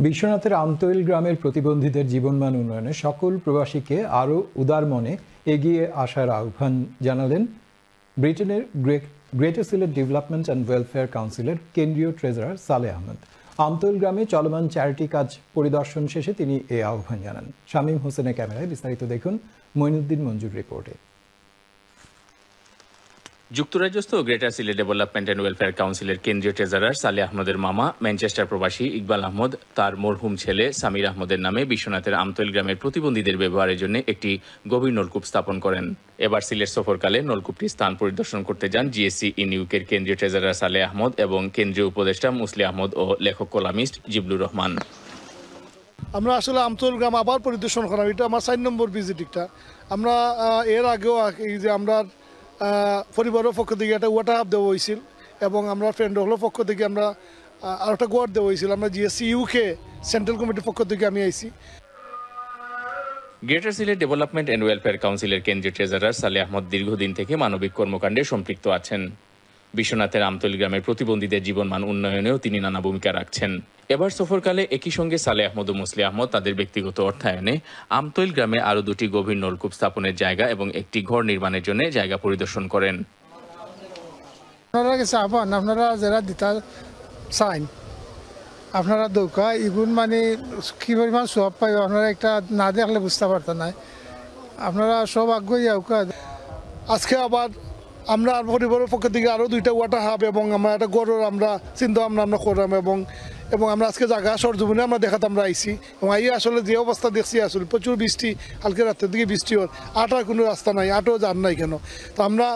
বিশ্বনাথের আমতৈল গ্রামের প্রতিবন্ধীদের জীবনমান উন্নয়নে সকল প্রবাসীকে আরও উদার মনে এগিয়ে আসার আহ্বান জানালেন ব্রিটেনের greater Sylhet development and welfare কাউন্সিলের কেন্দ্রীয় ট্রেজারার সালেহ আহমেদ। আমতৈল গ্রামে চলমান চ্যারিটি কাজ পরিদর্শন শেষে তিনি এ আহ্বান জানান। শামীম হোসেনের ক্যামেরায় বিস্তারিত দেখুন মঈনুদ্দিন মঞ্জুর রিপোর্টে। যুক্তরাজ্যস্থ greater Sylhet development and welfare কাউন্সিলের কেন্দ্রীয় ট্রেজারার সালেহ আহমদের মামা ম্যানচেস্টার প্রবাসী ইকবাল আহমদ তার মরহুম ছেলে সামির আহমদের নামে বিশ্বনাথের আমতৈল গ্রামের প্রতিবন্ধীদের ব্যবহারের জন্য একটি গভীর নলকূপ স্থাপন করেন। এবার সিলেট সফরকালে নলকূপটি স্থান পরিদর্শন করতে যান জিএসসি ইন ইউকের কেন্দ্রীয় ট্রেজারার সালেহ আহমদ এবং কেন্দ্রীয় উপদেষ্টা মুসলি আহমদ ও লেখক কলামিস্ট জিবলুর রহমান। আমরা আসলে আমতৈল গ্রাম আবার পরিদর্শন করা, এটা আমার 4 নম্বর ভিজিটটা। আমরা এর আগেও এই যে আমরা পরিবারের পক্ষ থেকে একটা ওয়াটার হাব দেওয়া হয়েছিল এবং আমরা ফ্রেন্ড হলের পক্ষ থেকে আমরা আর একটা গোয়ার দেওয়া হয়েছিল। আমরা জিএসসি ইউকে সেন্ট্রাল কমিটির পক্ষ থেকে আমি আইছি। Greater Sylhet development and welfare কাউন্সিলের কেন্দ্রীয় ট্রেজারার সালেহ আহমদ দীর্ঘদিন থেকে মানবিক কর্মকাণ্ডে সম্পৃক্ত আছেন। বিশ্বনাথের আমতৈল গ্রামের প্রতিবন্ধীদের জীবনমান উন্নয়নেও তিনি নানা ভূমিকা রাখছেন। এবার সফরকালে একই সঙ্গে সালেহ আহমদ ও মুসলি আহমদ তাদের ব্যক্তিগত অর্থায়নে আমতৈল গ্রামে আরও 2টি গভীর নলকূপ স্থাপনের জায়গা এবং একটি ঘর নির্মাণের জন্য জায়গা পরিদর্শন করেন। আপনারা যারা দিতে চান আপনারা দৌকা ইগুন মানে কি পরিমাণ সব পাই আপনারা একটা না দেখলে বুঝতে পারতেন না। আপনারা সব আগ্রহী আজকে আবার আমরা পরিবারের পক্ষ থেকে আরও 2টা ওয়াটার হাব এবং আমরা একটা গড়ের আমরা চিন্তা আমরা করলাম এবং আমরা আজকে জায়গা সরজমিনে আমরা দেখাতে আমরা আইছি এবং এই আসলে যে অবস্থা দেখছি আসলে প্রচুর বৃষ্টি, কালকে রাতের দিকে বৃষ্টি হয়, আটার কোনো রাস্তা নাই, আটও যান নাই কেন। তো আমরা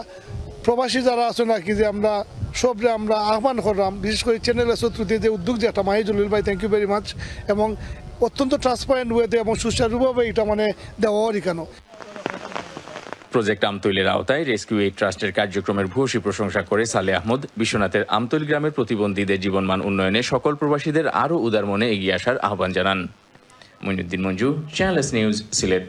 প্রবাসী যারা আছে নাকি যে আমরা সবরে আমরা আহ্বান করলাম, বিশেষ করে চ্যানেলের শত্রুতে যে উদ্যোগ যে একটা মাহি জলিল ভাই, থ্যাংক ইউ ভেরি মাচ, এবং অত্যন্ত ট্রান্সপারেন্ট ওয়েতে এবং সুচারুভাবে এটা মানে দেওয়ারই কেন। প্রজেক্ট আমতৈলের আওতায় রেস্কিউ এইড ট্রাস্টের কার্যক্রমের ভূয়সী প্রশংসা করে সালেহ আহমদ বিশ্বনাথের আমতৈল গ্রামের প্রতিবন্ধীদের জীবনমান উন্নয়নে সকল প্রবাসীদের আরও উদার মনে এগিয়ে আসার আহ্বান জানান। Moinuddin Manju, channel S news, Sylhet.